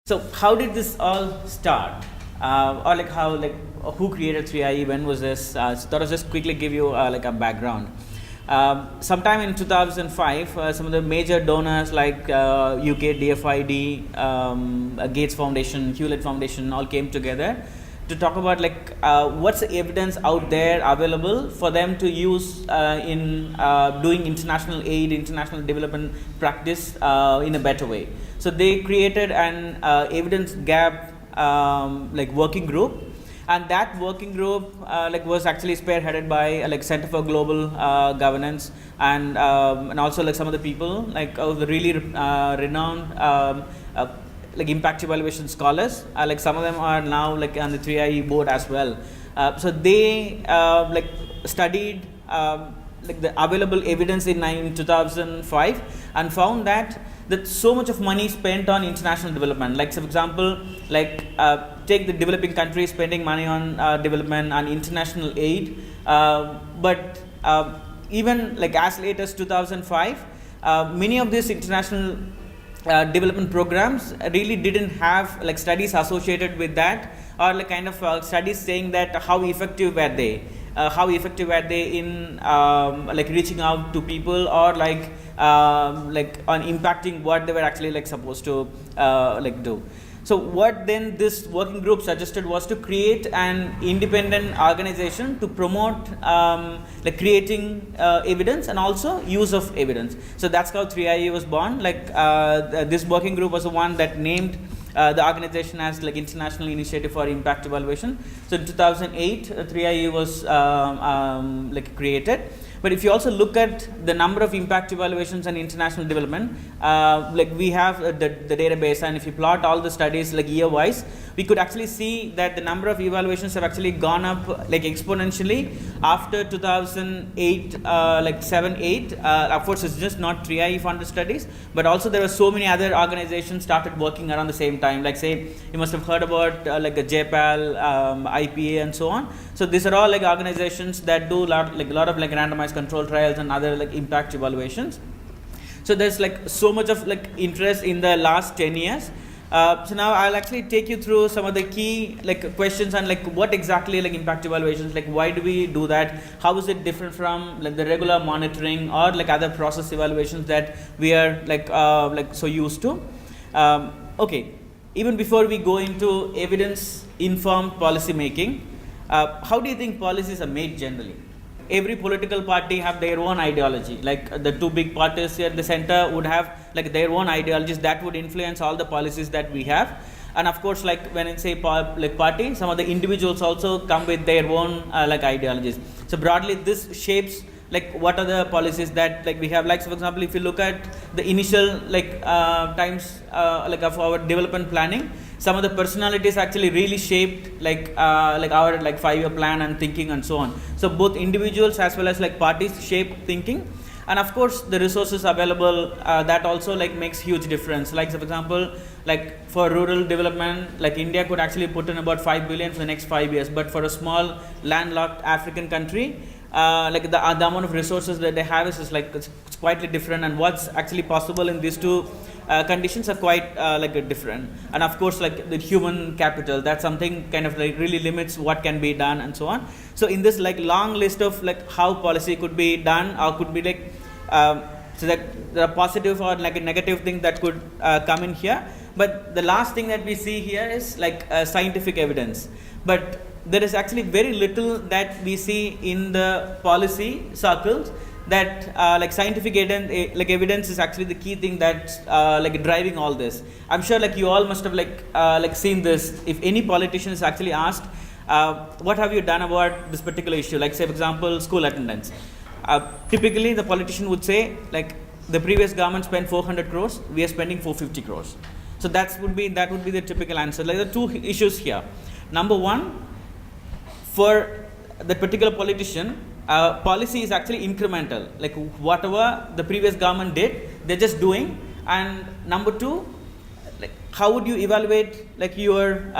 So how did this all start? Or like how, like who created 3IE? When was this? So that was just quickly give you like a background. Sometime in 2005, some of the major donors like UK, DFID, Gates Foundation, Hewlett Foundation all came together to talk about like what's the evidence out there available for them to use in doing international aid, international development practice in a better way. So they created an evidence gap like working group, and that working group like was actually spearheaded by like Center for Global Governance and also like some of the people like the really renowned like impact evaluation scholars. Like some of them are now like on the 3IE board as well. So they like studied like the available evidence in 2005 and found that so much of money spent on international development. Like, for example, like take the developing countries spending money on development and international aid, but even like as late as 2005, many of these international development programs really didn't have like studies associated with that, or like kind of studies saying that how effective were they. How effective were they in like reaching out to people, or like on impacting what they were actually like supposed to like do. So what then this working group suggested was to create an independent organization to promote like creating evidence and also use of evidence. So that's how 3IE was born. Like this working group was the one that named the organization as like International Initiative for Impact Evaluation. So in 2008, 3IE was like created. But if you also look at the number of impact evaluations and international development, like we have the database, and if you plot all the studies like year-wise, we could actually see that the number of evaluations have actually gone up like exponentially after 2008, like 7-8. Of course, it's just not 3IE funded studies, but also there were so many other organizations started working around the same time. Like say, you must have heard about like a JPAL, IPA, and so on. So these are all like organizations that do a lot of like randomized control trials and other like impact evaluations. So there's like so much of like interest in the last 10 years. So now I'll actually take you through some of the key like questions and like what exactly like impact evaluations, like why do we do that? How is it different from like the regular monitoring or like other process evaluations that we are like so used to? Okay, even before we go into evidence informed policy making, how do you think policies are made generally? Every political party have their own ideology. Like the two big parties here in the center would have like their own ideologies that would influence all the policies that we have. And of course, like when I say like party, some of the individuals also come with their own like ideologies. So broadly, this shapes like what are the policies that like we have. Like so for example, if you look at the initial like times like of our development planning, some of the personalities actually really shaped like our like 5-year plan and thinking and so on. So both individuals as well as like parties shape thinking. And of course the resources available that also like makes huge difference. Like so for example, like for rural development, like India could actually put in about 5 billion for the next 5 years, but for a small landlocked African country, like the amount of resources that they have is like it's quite different, and what's actually possible in these two conditions are quite like different. And of course like the human capital, that's something kind of like really limits what can be done and so on. So in this like long list of like how policy could be done or could be like so that there are positive or like a negative thing that could come in here, but the last thing that we see here is like scientific evidence. But there is actually very little that we see in the policy circles that like scientific evidence is actually the key thing that's like driving all this. I'm sure like you all must have like seen this. If any politician is actually asked, what have you done about this particular issue? Like say for example, school attendance. Typically the politician would say like the previous government spent 400 crores, we are spending 450 crores. So that would be the typical answer. Like there are two issues here. Number one, for that particular politician, policy is actually incremental. Like whatever the previous government did, they're just doing. And number two, like how would you evaluate like your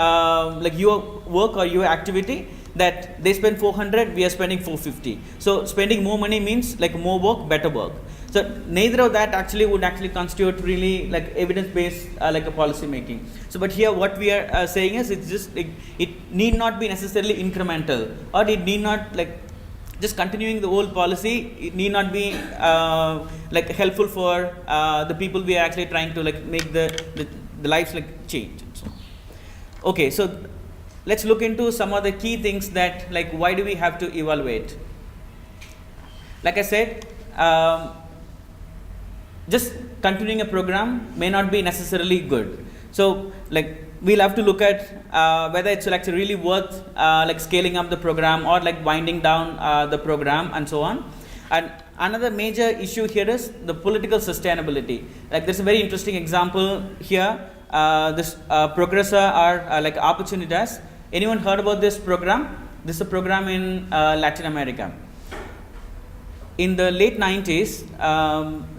work or your activity that they spend 400, we are spending 450. So spending more money means like more work, better work. So neither of that actually would actually constitute really like evidence-based like a policy making. So but here what we are saying is it's just like, it need not be necessarily incremental, or it need not like just continuing the old policy. It need not be like helpful for the people we are actually trying to like make the lives like change. So, okay, so let's look into some of the key things that like why do we have to evaluate. Like I said, just continuing a program may not be necessarily good. So like we'll have to look at whether it's like really worth like scaling up the program or like winding down the program and so on. And another major issue here is the political sustainability. Like there's a very interesting example here. This Progressa or like Opportunitas. Anyone heard about this program? This is a program in Latin America. In the late 90s,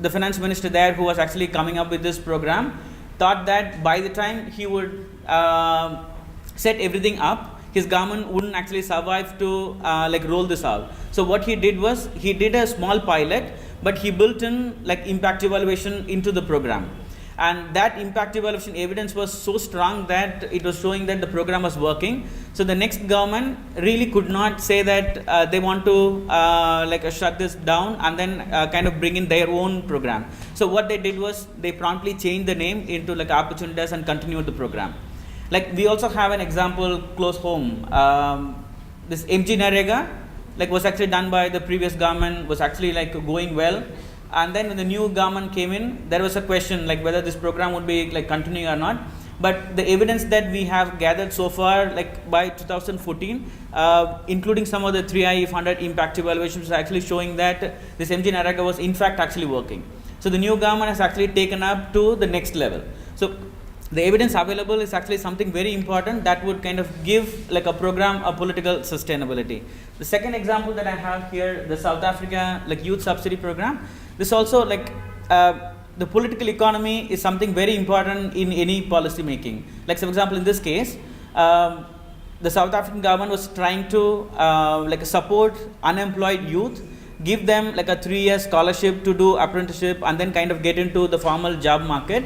the finance minister there, who was actually coming up with this program, thought that by the time he would set everything up, his government wouldn't actually survive to like roll this out. So what he did was, he did a small pilot, but he built in like impact evaluation into the program. And that impact evaluation evidence was so strong that it was showing that the program was working. So the next government really could not say that they want to like shut this down and then kind of bring in their own program. So what they did was they promptly changed the name into like Opportunities and continued the program. Like we also have an example close home. This MG Narega like was actually done by the previous government, was actually like going well. And then when the new government came in, there was a question like whether this program would be like continuing or not. But the evidence that we have gathered so far, like by 2014, including some of the 3IE funded impact evaluations, are actually showing that this MG Narega was in fact actually working. So the new government has actually taken up to the next level. So the evidence available is actually something very important that would kind of give like a program a political sustainability. The second example that I have here, the South Africa like youth subsidy program. This also like the political economy is something very important in any policy making. Like for example, in this case, the South African government was trying to like support unemployed youth, give them like a 3-year scholarship to do apprenticeship and then kind of get into the formal job market.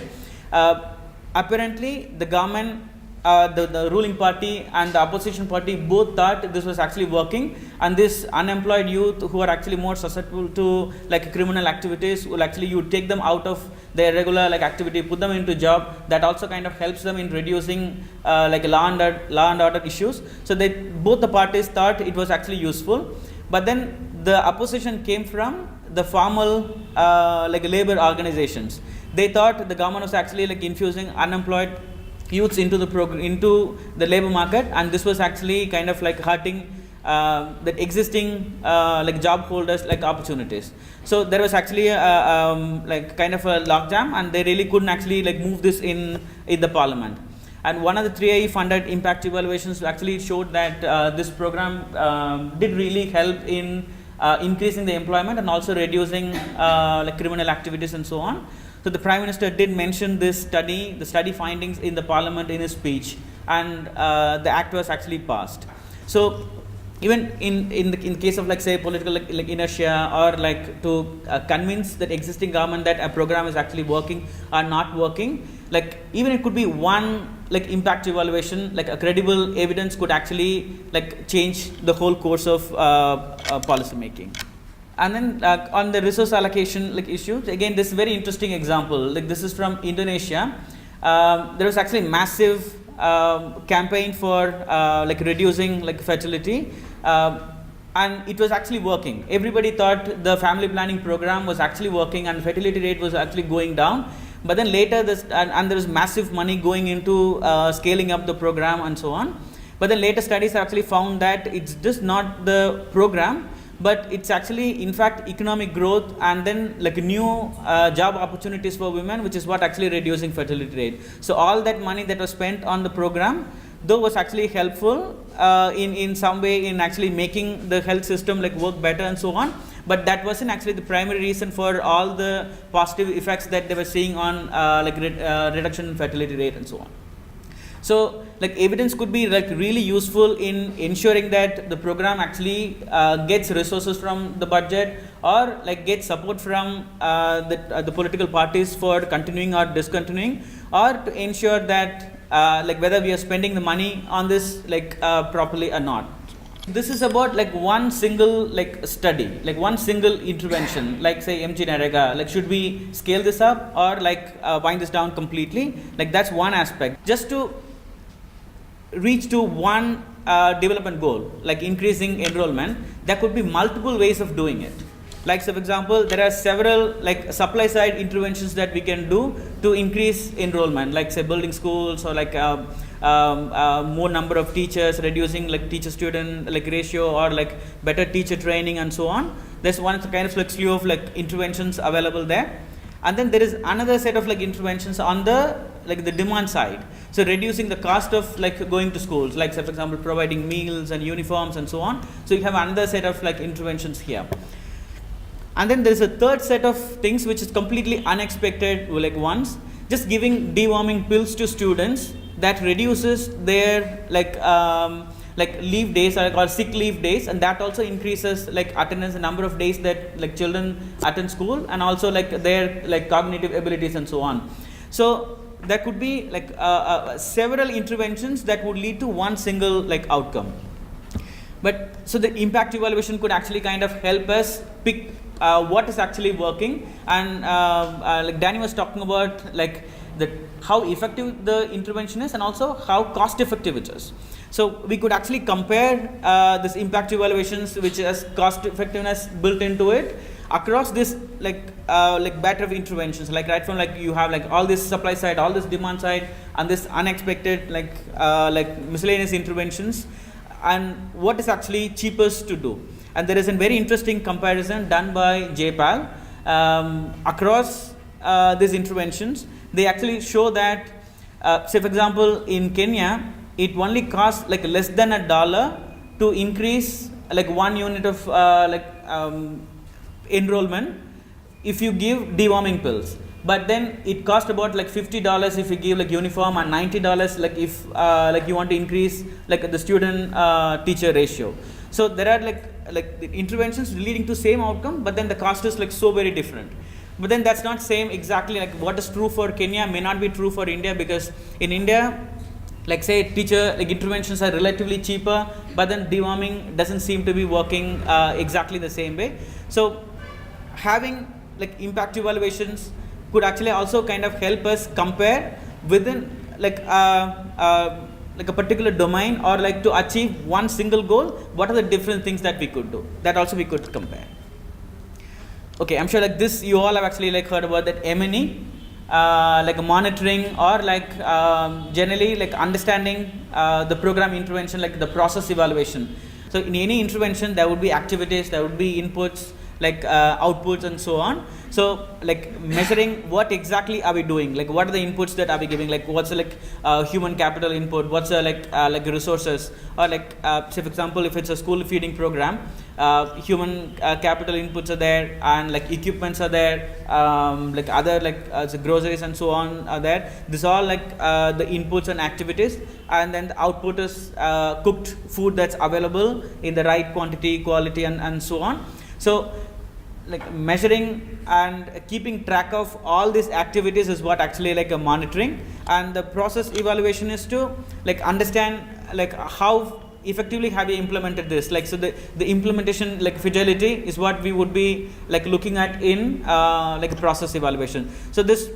Apparently, the government, the ruling party and the opposition party both thought this was actually working, and this unemployed youth who are actually more susceptible to like criminal activities will actually, you take them out of their regular like activity, put them into job. That also kind of helps them in reducing like law and order issues. So they both the parties thought it was actually useful, but then the opposition came from the formal like labor organizations. They thought the government was actually like infusing unemployed youths into the labor market, and this was actually kind of like hurting the existing like job holders like opportunities. So there was actually like kind of a logjam, and they really couldn't actually like move this in the parliament. And one of the 3IE funded impact evaluations actually showed that this program did really help in increasing the employment and also reducing like criminal activities and so on. So the Prime Minister did mention this study, the study findings in the Parliament in his speech, and the act was actually passed. So even in the case of like say political like inertia, or like to convince that existing government that a program is actually working or not working, like even it could be one like impact evaluation, like a credible evidence could actually like change the whole course of policy making. And then on the resource allocation like issues, again this is a very interesting example. Like this is from Indonesia. There was actually massive campaign for like reducing like fertility, and it was actually working. Everybody thought the family planning program was actually working and fertility rate was actually going down. But then later this and there is massive money going into scaling up the program and so on. But then later studies have actually found that it's just not the program, but it's actually in fact economic growth and then like new job opportunities for women, which is what actually reducing fertility rate. So all that money that was spent on the program, though was actually helpful in some way in actually making the health system like work better and so on, but that wasn't actually the primary reason for all the positive effects that they were seeing on like reduction in fertility rate and so on. So like evidence could be like really useful in ensuring that the program actually gets resources from the budget, or like gets support from the political parties for continuing or discontinuing, or to ensure that like whether we are spending the money on this like properly or not. This is about like one single like study, like one single intervention, like say MG Narega. Like should we scale this up or like wind this down completely? Like that's one aspect. Just to reach to one development goal, like increasing enrollment, there could be multiple ways of doing it. Like so for example, there are several like supply side interventions that we can do to increase enrollment, like say building schools, or like more number of teachers, reducing like teacher student like ratio, or like better teacher training and so on. There's one kind of like slew of like interventions available there. And then there is another set of like interventions on the like the demand side. So reducing the cost of like going to schools, like say for example providing meals and uniforms and so on. So you have another set of like interventions here. And then there is a third set of things which is completely unexpected, like ones, just giving deworming pills to students that reduces their like leave days, or sick leave days, and that also increases like attendance, the number of days that like children attend school, and also like their like cognitive abilities and so on. So there could be like several interventions that would lead to one single like outcome. But so the impact evaluation could actually kind of help us pick what is actually working, and like Danny was talking about like how effective the intervention is and also how cost effective it is. So we could actually compare this impact evaluations which has cost effectiveness built into it across this like battery of interventions, like right from like you have like all this supply side, all this demand side, and this unexpected like miscellaneous interventions, and what is actually cheapest to do. And there is a very interesting comparison done by JPAL across these interventions. They actually show that say for example in Kenya, it only costs like less than $1 to increase like 1 unit of enrollment if you give deworming pills. But then it costs about like $50 if you give like uniform, and $90 like if like you want to increase like the student teacher ratio. So there are like the interventions leading to same outcome, but then the cost is like so very different. But then that's not same exactly, like what is true for Kenya may not be true for India, because in India, like say teacher like interventions are relatively cheaper, but then deworming doesn't seem to be working exactly the same way. So having like impact evaluations could actually also kind of help us compare within like a particular domain, or like to achieve one single goal, what are the different things that we could do, that also we could compare. Okay, I'm sure like this you all have actually like heard about that M&E, like monitoring, or like generally like understanding the program intervention, like the process evaluation. So in any intervention there would be activities, there would be inputs, like outputs and so on. So like measuring what exactly are we doing, like what are the inputs that are we giving, like what's the like human capital input, what's the like resources, or like say for example if it's a school feeding program, human capital inputs are there, and like equipments are there, like other like groceries and so on are there. These are like the inputs and activities, and then the output is cooked food that's available in the right quantity, quality, and so on. So like measuring and keeping track of all these activities is what actually like a monitoring, and the process evaluation is to like understand like how effectively have you implemented this, like so the implementation like fidelity is what we would be like looking at in like process evaluation. So this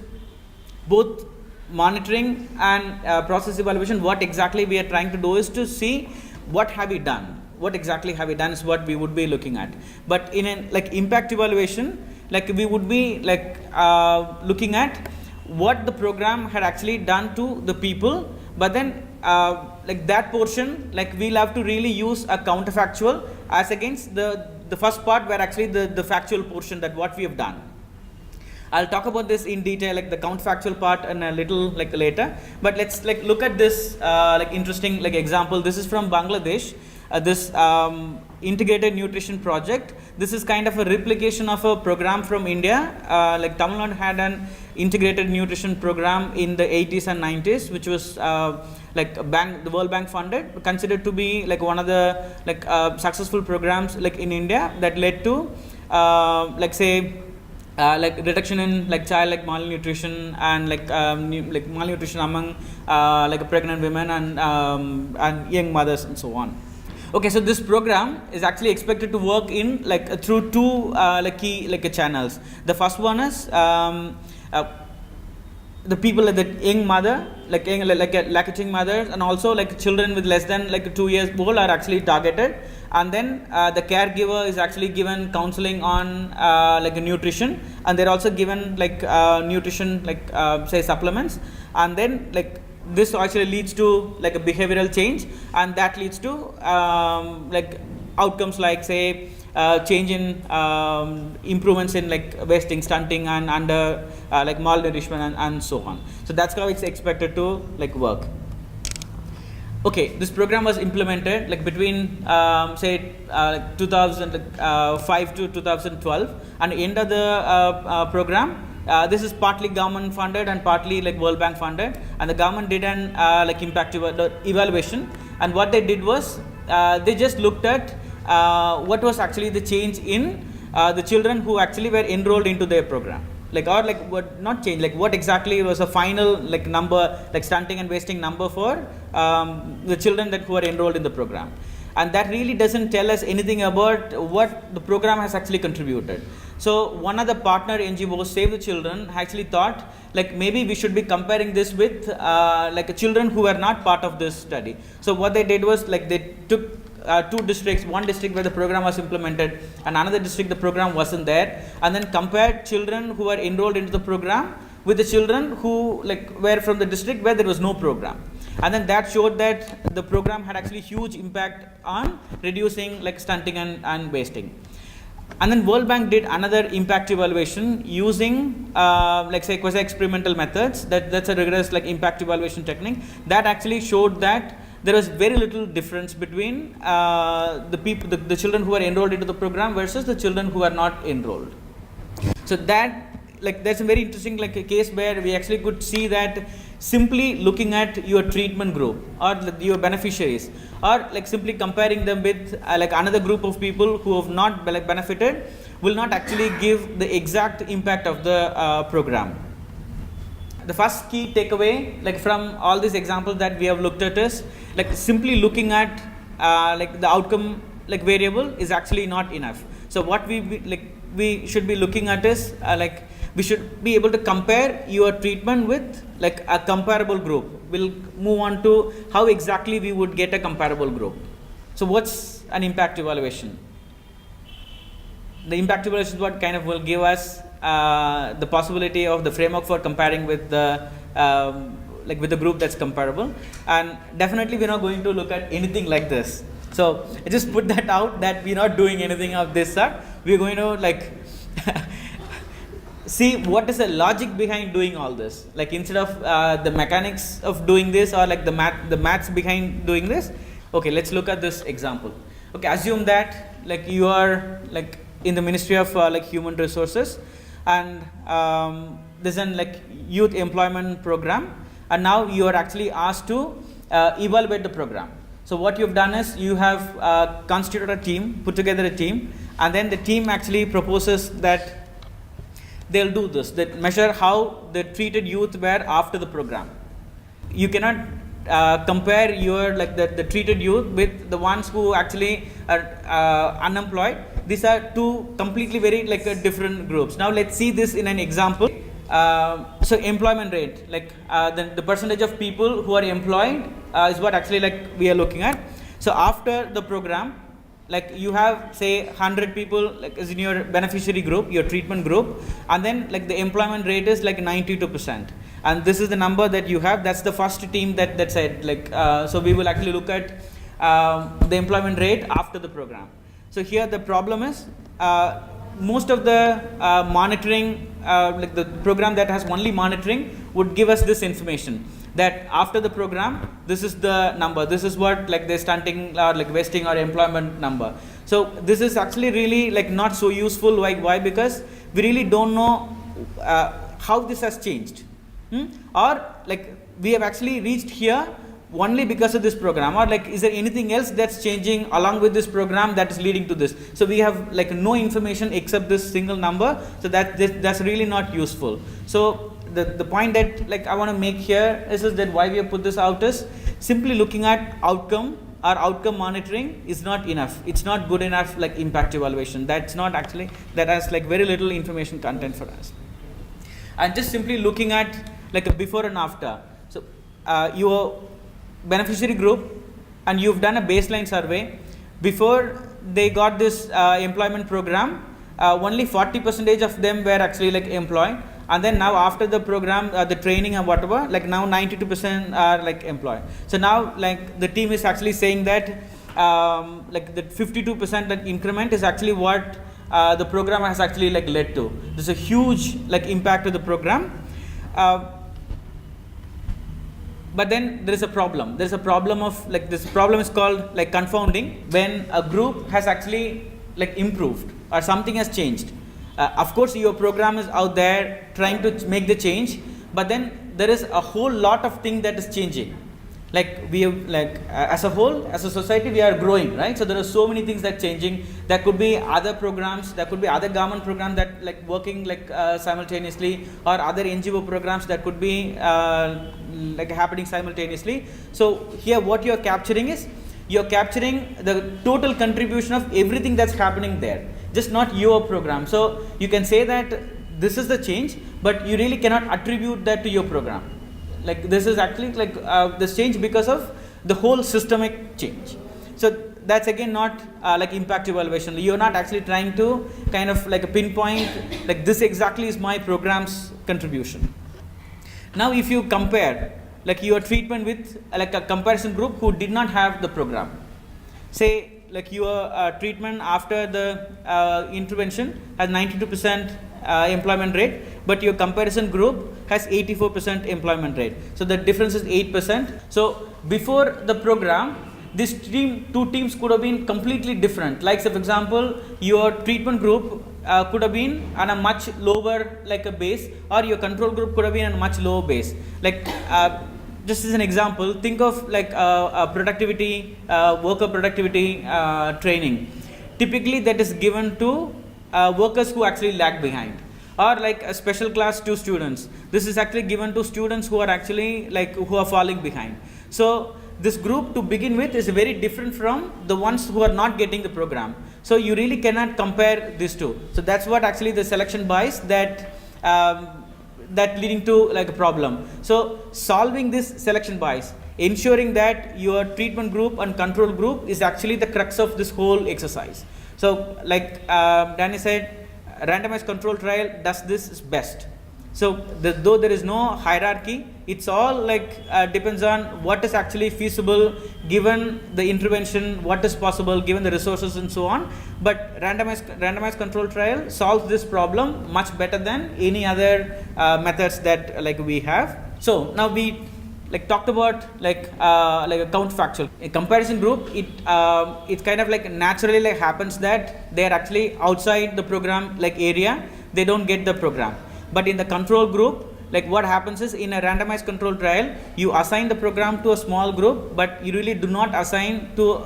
both monitoring and process evaluation, what exactly we are trying to do is to see what have we done, what exactly have we done is what we would be looking at. But in a like impact evaluation, like we would be like looking at what the program had actually done to the people, but then like that portion, like we'll have to really use a counterfactual as against the first part, where actually the factual portion that what we have done. I'll talk about this in detail, like the counterfactual part, in a little like later. But let's like look at this like interesting like example. This is from Bangladesh. This integrated nutrition project. This is kind of a replication of a program from India. Like Tamil Nadu had an integrated nutrition program in the 80s and 90s, which was like the World Bank funded, considered to be like one of the like successful programs like in India that led to like say like reduction in like child like malnutrition and like malnutrition among like pregnant women and young mothers and so on. Okay, so this program is actually expected to work in like through two like key like channels. The first one is the people like the young mother, like young, like lactating mothers, and also like children with less than like 2 years old are actually targeted. And then the caregiver is actually given counseling on like nutrition, and they're also given like nutrition like say supplements, and then like this actually leads to like a behavioral change, and that leads to like outcomes like say change in improvements in like wasting, stunting, and under like malnourishment and so on. So that's how it's expected to like work. Okay, this program was implemented like between say 2005 to 2012, and end of the program. This is partly government funded and partly like World Bank funded, and the government did an like impact evaluation, and what they did was they just looked at what was actually the change in the children who actually were enrolled into their program, like or like what not change, like what exactly was a final like number, like stunting and wasting number for the children that who are enrolled in the program. And that really doesn't tell us anything about what the program has actually contributed. So one of the partner NGOs, Save the Children, actually thought like maybe we should be comparing this with like children who were not part of this study. So what they did was like they took two districts, one district where the program was implemented and another district the program wasn't there, and then compared children who were enrolled into the program with the children who like were from the district where there was no program. And then that showed that the program had actually huge impact on reducing like stunting and wasting. And then World Bank did another impact evaluation using like say quasi experimental methods. That's a rigorous like impact evaluation technique that actually showed that there was very little difference between the children who are enrolled into the program versus the children who are not enrolled. So that like that's a very interesting like a case where we actually could see that simply looking at your treatment group or your beneficiaries, or like simply comparing them with like another group of people who have not like benefited, will not actually give the exact impact of the program. The first key takeaway like from all these examples that we have looked at is like simply looking at like the outcome like variable is actually not enough. So what we should be looking at is like we should be able to compare your treatment with like a comparable group. We'll move on to how exactly we would get a comparable group. So what's an impact evaluation? The impact evaluation is what kind of will give us the possibility of the framework for comparing with the like with the group that's comparable. And definitely we're not going to look at anything like this. So I just put that out that we're not doing anything of this sort. We're going to like see what is the logic behind doing all this. Like instead of the mechanics of doing this or like the maths behind doing this. Okay, let's look at this example. Okay, assume that like you are like in the Ministry of like Human Resources, and there's an like youth employment program, and now you are actually asked to evaluate the program. So what you've done is you have constituted a team, put together a team, and then the team actually proposes that they'll do this, that measure how the treated youth were after the program. You cannot compare your like the treated youth with the ones who actually are unemployed. These are two completely very like different groups. Now let's see this in an example. So employment rate, like the percentage of people who are employed is what actually like we are looking at. So after the program, like you have say 100 people like is in your beneficiary group, your treatment group, and then like the employment rate is like 92%, and this is the number that you have. That's the first team that said like so we will actually look at the employment rate after the program. So here the problem is most of the monitoring like the program that has only monitoring would give us this information. that after the program, this is the number, this is what like the stunting or like wasting or employment number. So this is actually really like not so useful. Like why? Because we really don't know how this has changed, or like we have actually reached here only because of this program, or like is there anything else that's changing along with this program that is leading to this. So we have like no information except this single number, so that's really not useful. So the point that like I want to make here is that why we have put this out is simply looking at outcome or outcome monitoring is not enough. It's not good enough like impact evaluation. That's not actually, that has like very little information content for us. And just simply looking at like a before and after. So your beneficiary group, and you've done a baseline survey. Before they got this employment program, only 40% of them were actually like employed, and then now after the program, the training and whatever, like now 92% are like employed. So now like the team is actually saying that like the 52% that increment is actually what the program has actually like led to. There's a huge like impact of the program. But then there is a problem. There is a problem of like, this problem is called like confounding, when a group has actually like improved or something has changed. Of course your program is out there trying to make the change, but then there is a whole lot of things that is changing. Like we have like as a whole, as a society, we are growing, right? So there are so many things that changing. There could be other programs, there could be other government programs that like working like simultaneously, or other NGO programs that could be like happening simultaneously. So here what you are capturing is, you are capturing the total contribution of everything that's happening there, just not your program. So you can say that this is the change, but you really cannot attribute that to your program. Like this is actually like this change because of the whole systemic change. So that's again not like impact evaluation. You're not actually trying to kind of like pinpoint like this exactly is my program's contribution. Now if you compare like your treatment with like a comparison group who did not have the program, say like your treatment after the intervention has 92% employment rate, but your comparison group has 84% employment rate. So the difference is 8%. So before the program, this two teams could have been completely different. Like say for example, your treatment group could have been on a much lower like a base, or your control group could have been on a much lower base. Like just as an example, think of like a productivity, worker productivity training. Typically that is given to workers who actually lag behind, or like a special class 2 students. This is actually given to students who are actually like who are falling behind. So this group to begin with is very different from the ones who are not getting the program. So you really cannot compare these two. So that's what actually the selection bias that that leading to like a problem. So solving this selection bias, ensuring that your treatment group and control group is actually the crux of this whole exercise. So like Danny said, randomized control trial does this best. So though there is no hierarchy, it's all like depends on what is actually feasible given the intervention, what is possible given the resources and so on. But randomized control trial solves this problem much better than any other methods that like we have. So now we like talked about like a counterfactual. A comparison group, it's kind of like naturally like happens that they are actually outside the program like area, they don't get the program. But in the control group, like what happens is in a randomized control trial, you assign the program to a small group, but you really do not assign to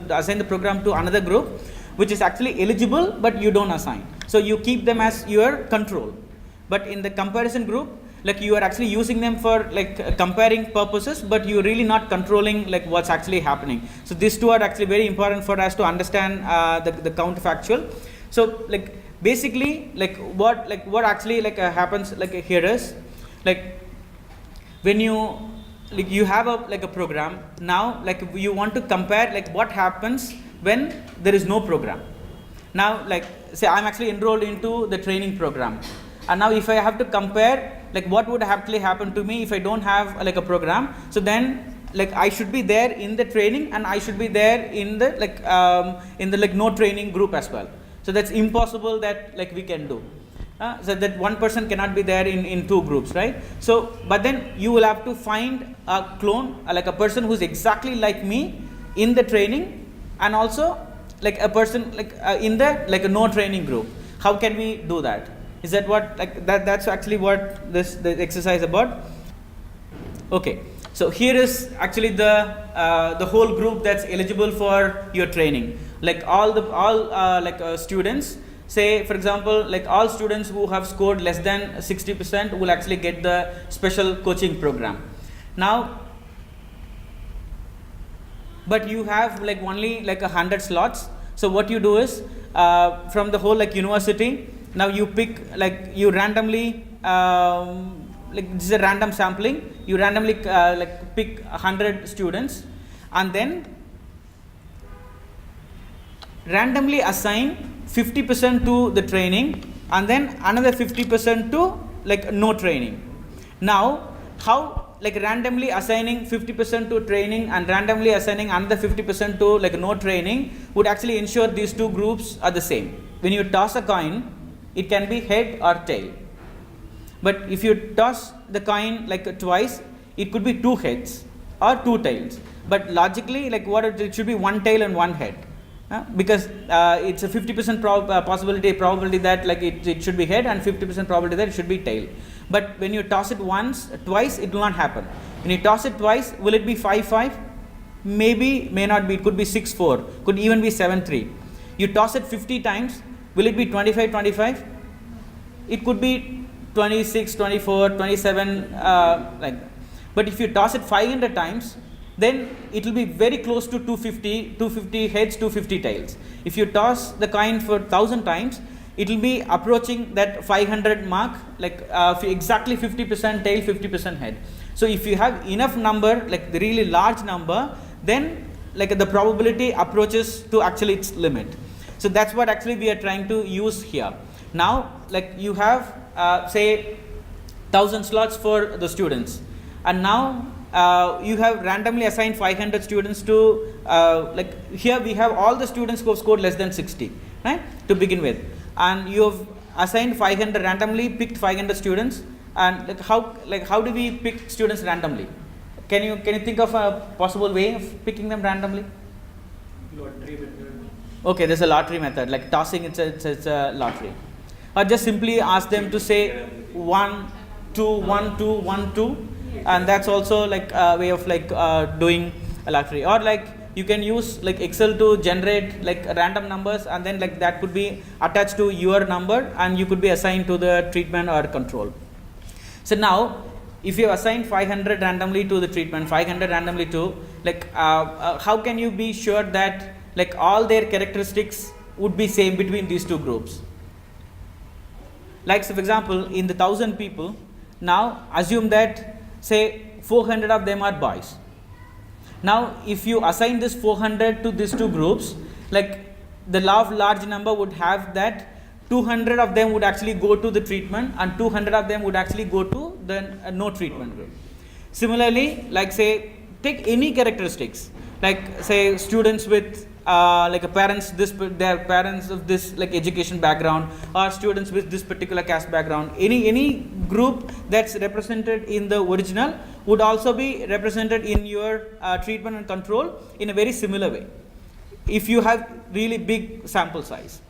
assign the program to another group, which is actually eligible, but you don't assign. So you keep them as your control. But in the comparison group, like you are actually using them for like comparing purposes, but you're really not controlling like what's actually happening. So these two are actually very important for us to understand the counterfactual. So like basically like what actually like happens like here is like when you like you have a program now, like you want to compare like what happens when there is no program. Now like say I'm actually enrolled into the training program, and now if I have to compare like what would actually happen to me if I don't have like a program, so then like I should be there in the training and I should be there in the like no training group as well. So that's impossible that like we can do. So that one person cannot be there in two groups, right? So, but then you will have to find a clone, like a person who's exactly like me in the training, and also like a person like in the like a no training group. How can we do that? Is that what like that's actually what the exercise about? Okay, so here is actually the whole group that's eligible for your training. Like all students. Say for example, like all students who have scored less than 60% will actually get the special coaching program. Now, but you have like only like 100 slots. So what you do is from the whole like university. Now you pick like you randomly like this is a random sampling. You randomly like pick 100 students, and then randomly assign 50% to the training, and then another 50% to like no training. Now how like randomly assigning 50% to training and randomly assigning another 50% to like no training would actually ensure these two groups are the same. When you toss a coin, it can be head or tail. But if you toss the coin like twice, it could be two heads or two tails. But logically, like what it should be one tail and one head. Because it's a 50% probability that like it should be head, and 50% probability that it should be tail. But when you toss it twice, it will not happen. When you toss it twice, will it be 5-5? Maybe, may not be. It could be 6-4. Could even be 7-3. You toss it 50 times, will it be 25-25? It could be 26-24, 27 like that. But if you toss it 500 times, then it will be very close to 250 heads, 250 tails. If you toss the coin for 1000 times, it will be approaching that 500 mark, like exactly 50% tail, 50% head. So if you have enough number, like the really large number, then like the probability approaches to actually its limit. So that's what actually we are trying to use here. Now, like you have say 1000 slots for the students, and now you have randomly assigned 500 students to like here we have all the students who have scored less than 60, right, to begin with, and you have assigned 500 randomly picked 500 students. And like how do we pick students randomly? Can you think of a possible way of picking them randomly? Lottery method. Okay, there's a lottery method, like tossing. It's a lottery, or just simply ask them to say 1 2 1 2 1 2. And that's also like a way of like doing a lottery. Or like you can use like Excel to generate like random numbers, and then like that could be attached to your number, and you could be assigned to the treatment or control. So now if you assign 500 randomly to the treatment, 500 randomly to like how can you be sure that like all their characteristics would be same between these two groups? Like so for example, in the 1000 people, now assume that say 400 of them are boys. Now if you assign this 400 to these two groups, like the law of large number would have that 200 of them would actually go to the treatment, and 200 of them would actually go to the no treatment group. Similarly, like say take any characteristics, like say students with like a parents their parents of this like education background, or students with this particular caste background, any group that's represented in the original would also be represented in your treatment and control in a very similar way if you have really big sample size.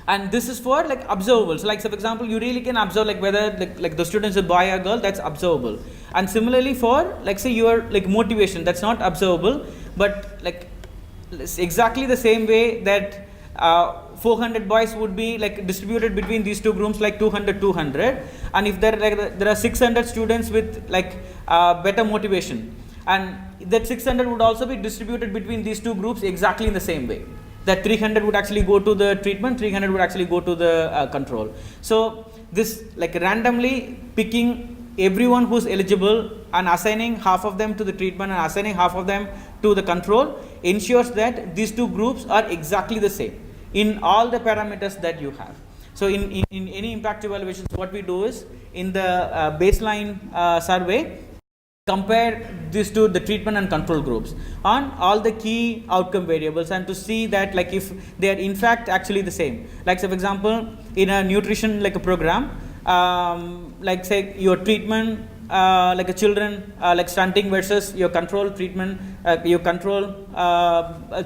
And this is for like observable. So like so for example, you really can observe like whether like the students are boy or girl, that's observable. And similarly for like say your like motivation, that's not observable, but like exactly the same way that 400 boys would be like distributed between these two groups like 200, and if there are 600 students with like better motivation, and that 600 would also be distributed between these two groups exactly in the same way. That 300 would actually go to the treatment, 300 would actually go to the control. So this like randomly picking everyone who's eligible and assigning half of them to the treatment and assigning half of them to the control ensures that these two groups are exactly the same in all the parameters that you have. So in any impact evaluations, what we do is in the baseline survey, compare this to the treatment and control groups on all the key outcome variables, and to see that like if they are in fact actually the same. Like say for example, in a nutrition like a program, like say your treatment like a children like stunting versus your control treatment, your control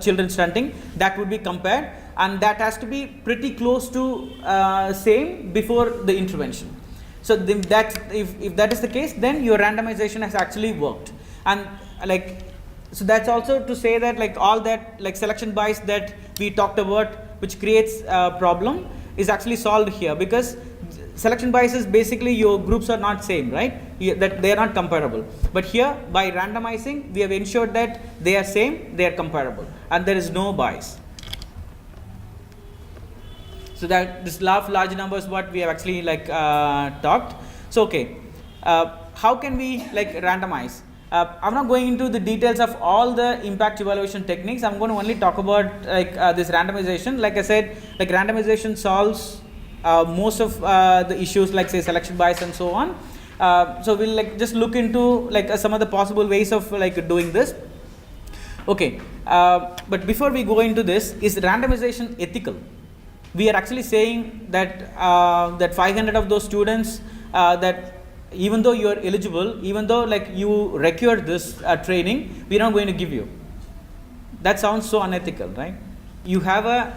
children stunting, that would be compared, and that has to be pretty close to same before the intervention. So that if that is the case, then your randomization has actually worked. And like, so that's also to say that like all that like selection bias that we talked about, which creates a problem, is actually solved here, because selection bias is basically your groups are not same, right? That they are not comparable. But here by randomizing, we have ensured that they are same, they are comparable, and there is no bias. So that this law of large numbers, what we have actually like talked. So okay, how can we like randomize? I'm not going into the details of all the impact evaluation techniques. I'm going to only talk about like this randomization. Like I said, like randomization solves most of the issues like say selection bias and so on. So we'll like just look into like some of the possible ways of like doing this. Okay, but before we go into this, is randomization ethical? We are actually saying that that 500 of those students that even though you are eligible, even though like you required this training, we are not going to give you. That sounds so unethical, right? You have a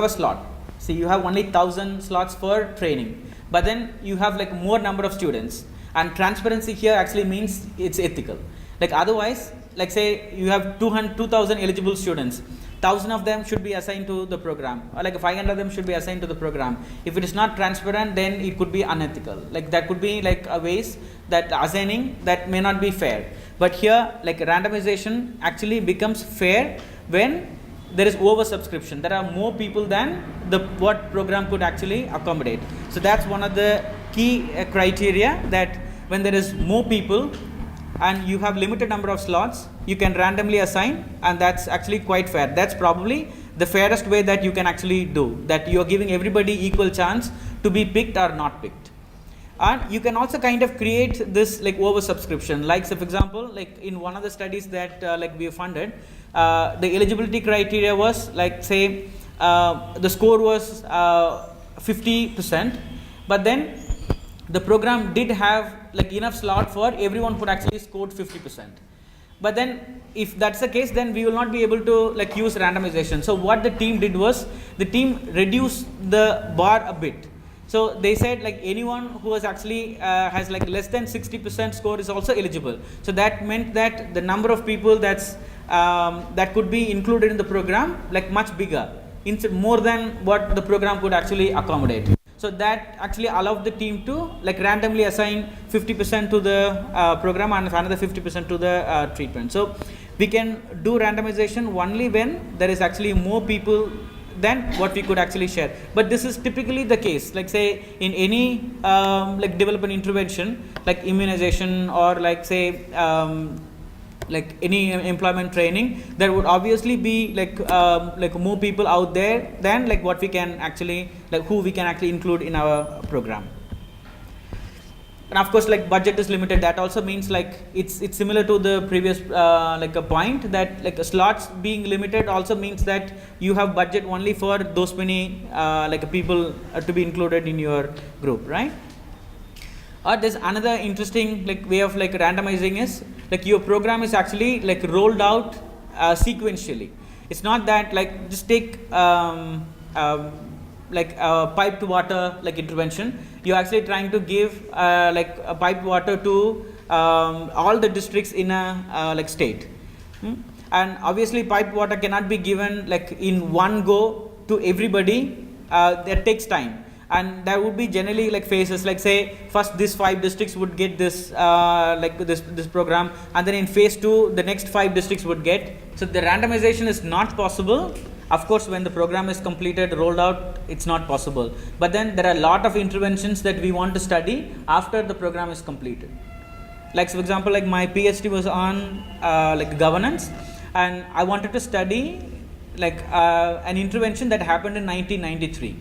slot. See, you have only 1,000 slots for training, but then you have like more number of students, and transparency here actually means it's ethical. Like otherwise, like say you have 2,000 eligible students, 1,000 of them should be assigned to the program, or like 500 of them should be assigned to the program. If it is not transparent, then it could be unethical. Like that could be like a ways that assigning that may not be fair. But here, like randomization actually becomes fair when there is oversubscription. There are more people than the what program could actually accommodate. So that's one of the key criteria, that when there is more people and you have limited number of slots, you can randomly assign, and that's actually quite fair. That's probably the fairest way that you can actually do, that you are giving everybody equal chance to be picked or not picked. And you can also kind of create this like oversubscription. Like so for example, like in one of the studies that like we funded, the eligibility criteria was like say the score was 50%, but then the program did have like enough slot for everyone who actually scored 50%. But then if that's the case, then we will not be able to like use randomization. So what the team did was, the team reduced the bar a bit. So they said like anyone who was actually has like less than 60% score is also eligible. So that meant that the number of people that's that could be included in the program like much bigger, more than what the program could actually accommodate. So that actually allowed the team to like randomly assign 50% to the program and another 50% to the treatment. So we can do randomization only when there is actually more people than what we could actually share. But this is typically the case, like say in any like development intervention, like immunization or like say like any employment training, there would obviously be like more people out there than like what we can actually like who we can actually include in our program. And of course, like budget is limited. That also means like it's similar to the previous like a point, that like slots being limited also means that you have budget only for those many like people to be included in your group, right? Or there's another interesting like way of like randomizing is like your program is actually like rolled out sequentially. It's not that like just take like piped water like intervention. You're actually trying to give like a piped water to all the districts in a like state. And obviously piped water cannot be given like in one go to everybody. That takes time. And there would be generally like phases, like say first these 5 districts would get this like this program, and then in phase 2 the next 5 districts would get. So the randomization is not possible. Of course, when the program is completed, rolled out, it's not possible. But then there are a lot of interventions that we want to study after the program is completed. Like so for example, like my PhD was on like governance, and I wanted to study like an intervention that happened in 1993.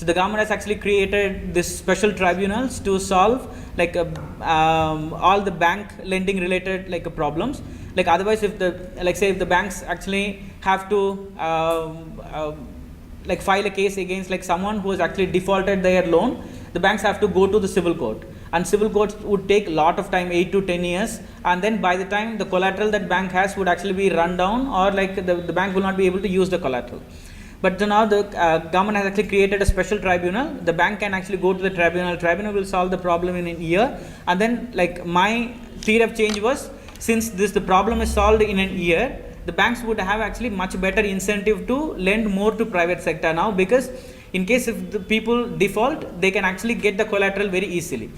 So the government has actually created this special tribunals to solve like all the bank lending related like problems. Like otherwise, if the like say if the banks actually have to like file a case against like someone who has actually defaulted their loan, the banks have to go to the civil court, and civil courts would take a lot of time, 8 to 10 years, and then by the time the collateral that bank has would actually be run down, or like the bank will not be able to use the collateral. But now the government has actually created a special tribunal. The bank can actually go to the tribunal will solve the problem in a year. And then like my theory of change was, since the problem is solved in a year, the banks would have actually much better incentive to lend more to private sector now, because in case if the people default, they can actually get the collateral very easily.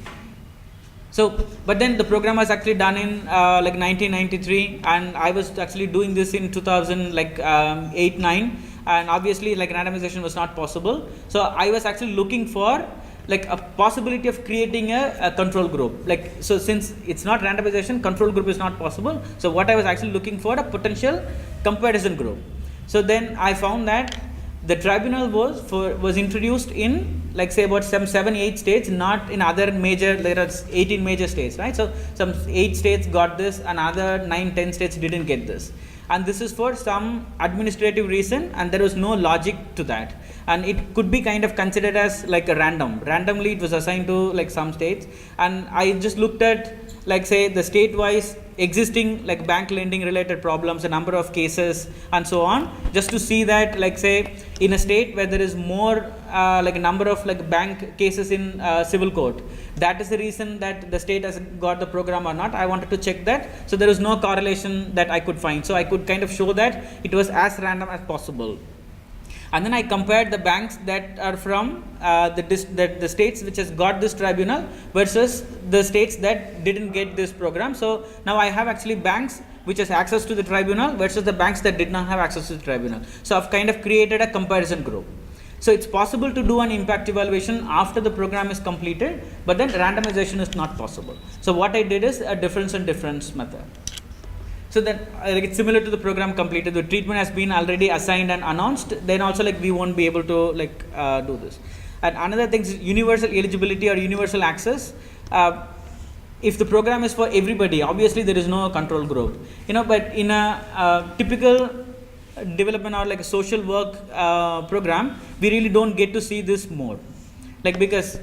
So, but then the program was actually done in like 1993, and I was actually doing this in 2008-9, and obviously like randomization was not possible. So I was actually looking for like a possibility of creating a control group. Like, so since it's not randomization, control group is not possible. So what I was actually looking for, a potential comparison group. So then I found that the tribunal was introduced in like say about some 7-8 states, not in other major. There are 18 major states, right? So some 8 states got this, and other 9-10 states didn't get this. And this is for some administrative reason, and there was no logic to that, and it could be kind of considered as like a randomly it was assigned to like some states. And I just looked at like say the state wise existing like bank lending related problems, a number of cases and so on, just to see that like say in a state where there is more like a number of like bank cases in civil court, that is the reason that the state has got the program or not. I wanted to check that. So there was no correlation that I could find, so I could kind of show that it was as random as possible. And then I compared the banks that are from the states which has got this tribunal versus the states that didn't get this program. So now I have actually banks which has access to the tribunal versus the banks that did not have access to the tribunal. So I've kind of created a comparison group. So it's possible to do an impact evaluation after the program is completed, but then randomization is not possible. So what I did is a difference in difference method. So that like it's similar to the program completed, the treatment has been already assigned and announced, then also like we won't be able to like do this. And another thing is universal eligibility or universal access. If the program is for everybody, obviously there is no control group, but in a typical development or like a social work program, we really don't get to see this more. Like because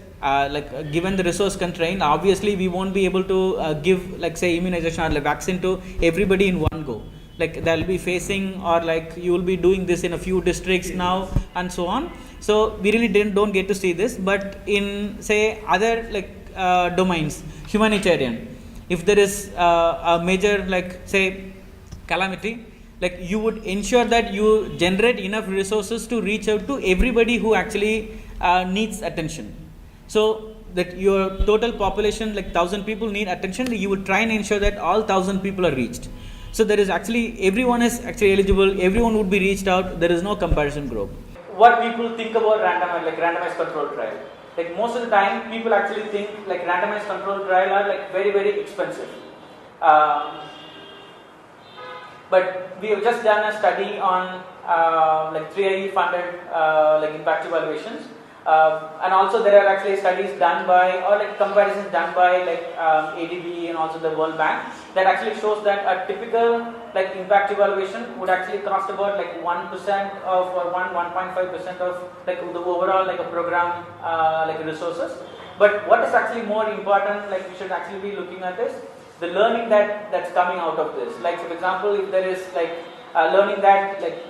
given the resource constraint, obviously we won't be able to give like say immunization or like vaccine to everybody in one go. Like they'll be facing, or like you will be doing this in a few districts now and so on. So we really don't get to see this. But in say other like domains, humanitarian, if there is a major like say calamity, like you would ensure that you generate enough resources to reach out to everybody who actually needs attention. So that your total population, like 1,000 people need attention, you would try and ensure that all 1,000 people are reached. So there is actually, everyone is actually eligible, everyone would be reached out, there is no comparison group. What people think about randomized control trial? Like most of the time, people actually think like randomized control trial are like very, very expensive. But we have just done a study on like 3IE funded like impact evaluations. And also there are actually studies done by, or like comparisons done by like ADB and also the World Bank, that actually shows that a typical like impact evaluation would actually cost about like 1% of, or 1.5% of like the overall like a program like resources. But what is actually more important, like we should actually be looking at is the learning that's coming out of this. Like for example, if there is like learning that like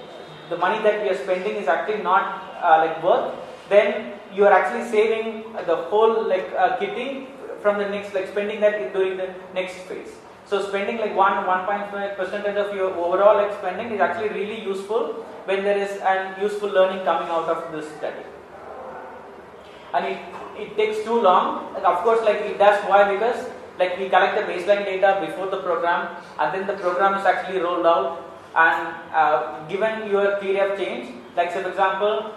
the money that we are spending is actually not like worth, then you are actually saving the whole like kitting from the next, like spending that during the next phase. So spending like 1.5% of your overall like spending is actually really useful when there is an useful learning coming out of this study. And it takes too long. And of course, like it does. Why? Because like we collect the baseline data before the program, and then the program is actually rolled out. And given your theory of change, like say for example,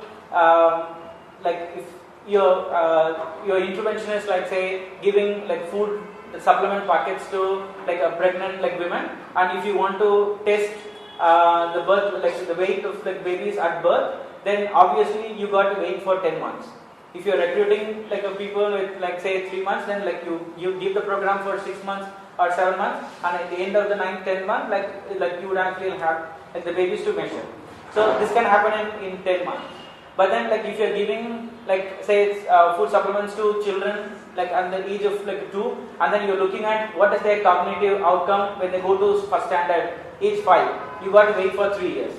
like if your intervention is like say giving like food supplement packets to like a pregnant like women, and if you want to test the birth, like the weight of like babies at birth, then obviously you got to wait for 10 months. if you're recruiting like a people with like say 3 months, then like you give the program for 6 months or 7 months, and at the end of the 9th, 10th month, like you would actually have like the babies to measure. So this can happen in 10 months. But then like if you're giving like say it's, food supplements to children like under the age of like 2, and then you're looking at what is their cognitive outcome when they go to first standard, age 5, you got to wait for 3 years.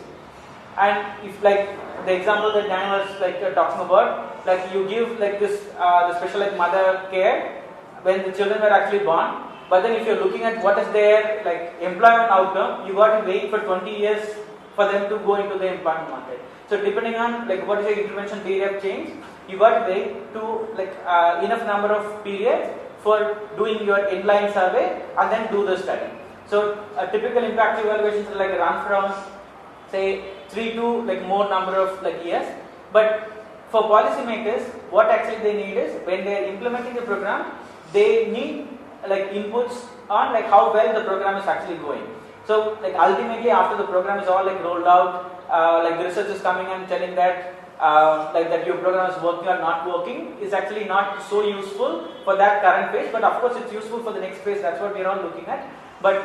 And if like the example that Dan was like talking about, like you give like this the special like mother care when the children were actually born, but then if you're looking at what is their like employment outcome, you got to wait for 20 years for them to go into the employment market. So depending on like what is your intervention period of change, you got to wait to like enough number of periods for doing your inline survey and then do the study. So a typical impact evaluations are like run from say 3 to like more number of like years. But for policymakers, what actually they need is when they are implementing the program, they need like inputs on like how well the program is actually going. So like ultimately after the program is all like rolled out, like the research is coming and telling that like that your program is working or not working is actually not so useful for that current phase, but of course it's useful for the next phase. That's what we're all looking at. But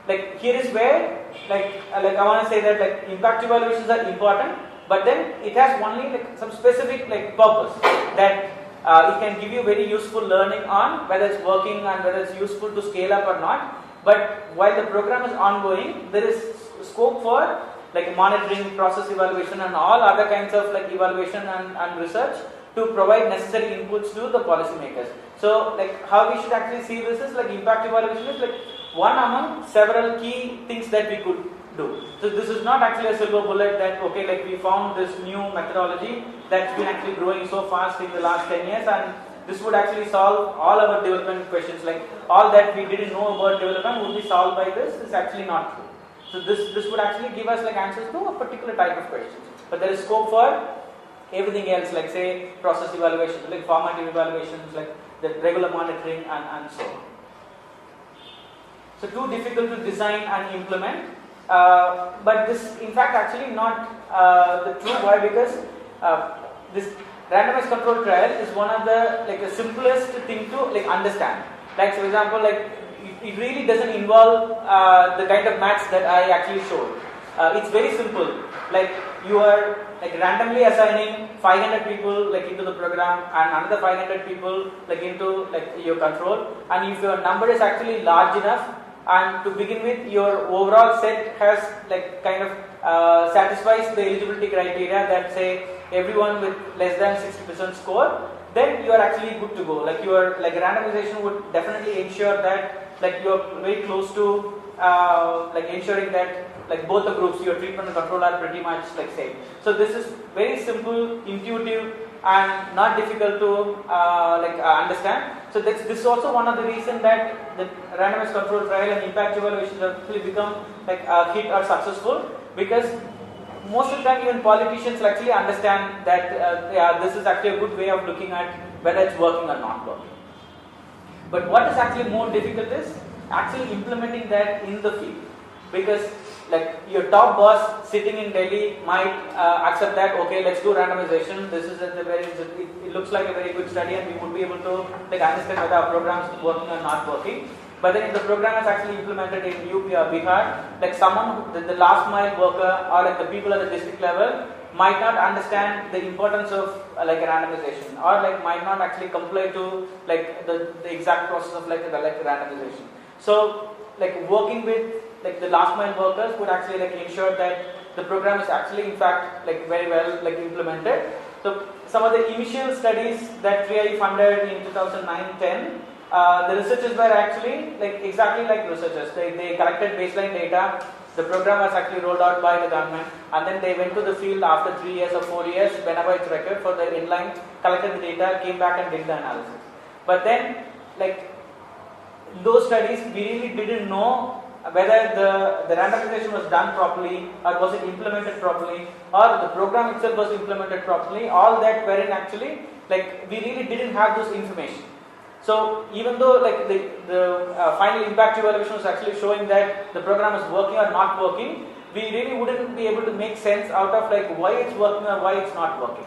like here is where like I want to say that like impact evaluations are important, but then it has only like some specific like purpose that it can give you very useful learning on whether it's working and whether it's useful to scale up or not. But while the program is ongoing, there is scope for like monitoring, process evaluation and all other kinds of like evaluation and research to provide necessary inputs to the policymakers. So like how we should actually see this is like impact evaluation is like one among several key things that we could do. So this is not actually a silver bullet that okay like we found this new methodology that's been actually growing so fast in the last 10 years and this would actually solve all our development questions, like all that we didn't know about development would be solved by this is actually not true. So this would actually give us like answers to a particular type of questions. But there is scope for everything else, like say process evaluations, like formative evaluations, like the regular monitoring and so on. So too difficult to design and implement, but this in fact actually not the true. Why? Because this randomized control trial is one of the like the simplest thing to like understand. Like for example, like it really doesn't involve the kind of maths that I actually showed. It's very simple. Like you are like randomly assigning 500 people like into the program and another 500 people like into like your control. And if your number is actually large enough, and to begin with, your overall set has like kind of satisfies the eligibility criteria that say everyone with less than 60% score, then you are actually good to go. Like your like randomization would definitely ensure that like you are very close to like ensuring that like both the groups, your treatment and control are pretty much like same. So this is very simple, intuitive, and not difficult to understand. So this is also one of the reasons that the randomized control trial and impact evaluations have actually become like a hit or successful, because most of the time even politicians actually understand that this is actually a good way of looking at whether it's working or not working. But what is actually more difficult is actually implementing that in the field, because like your top boss sitting in Delhi might accept that okay, let's do randomization. This is a very it looks like a very good study, and we would be able to like understand whether our program is working or not working. But then if the program is actually implemented in UP or Bihar, like someone the last mile worker or like the people at the district level might not understand the importance of like randomization, or like might not actually comply to like the exact process of like randomization. So like working with like the last mile workers would actually like ensure that the program is actually in fact like very well like implemented. So some of the initial studies that 3IE funded in 2009-10, the researchers were actually like exactly like researchers. They collected baseline data. The program was actually rolled out by the government, and then they went to the field after 3 years or 4 years, whenever it's required, for the inline, collected the data, came back and did the analysis. But then like those studies, we really didn't know whether the randomization was done properly, or was it implemented properly, or the program itself was implemented properly. All that wherein actually like we really didn't have those information. So even though like the final impact evaluation was actually showing that the program is working or not working, we really wouldn't be able to make sense out of like why it's working or why it's not working.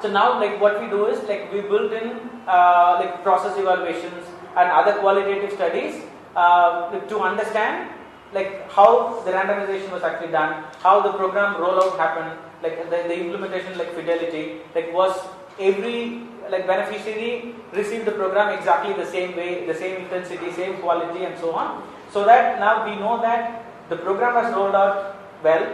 So now like what we do is like we built in like process evaluations and other qualitative studies to understand like how the randomization was actually done, how the program rollout happened, like the implementation like fidelity, like was every like beneficiary received the program exactly the same way, the same intensity, same quality and so on. So that now we know that the program was rolled out well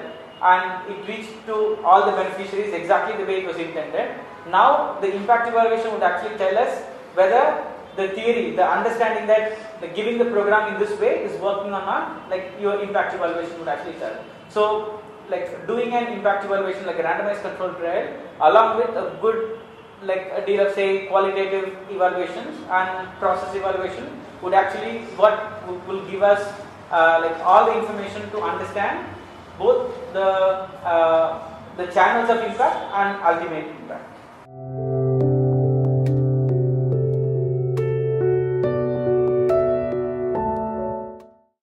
and it reached to all the beneficiaries exactly the way it was intended. Now the impact evaluation would actually tell us whether the theory, the understanding that giving the program in this way is working or not, like your impact evaluation would actually tell. So like doing an impact evaluation like a randomized controlled trial along with a good like a deal of say qualitative evaluations and process evaluation would actually what will give us like all the information to understand both the channels of impact and ultimate impact.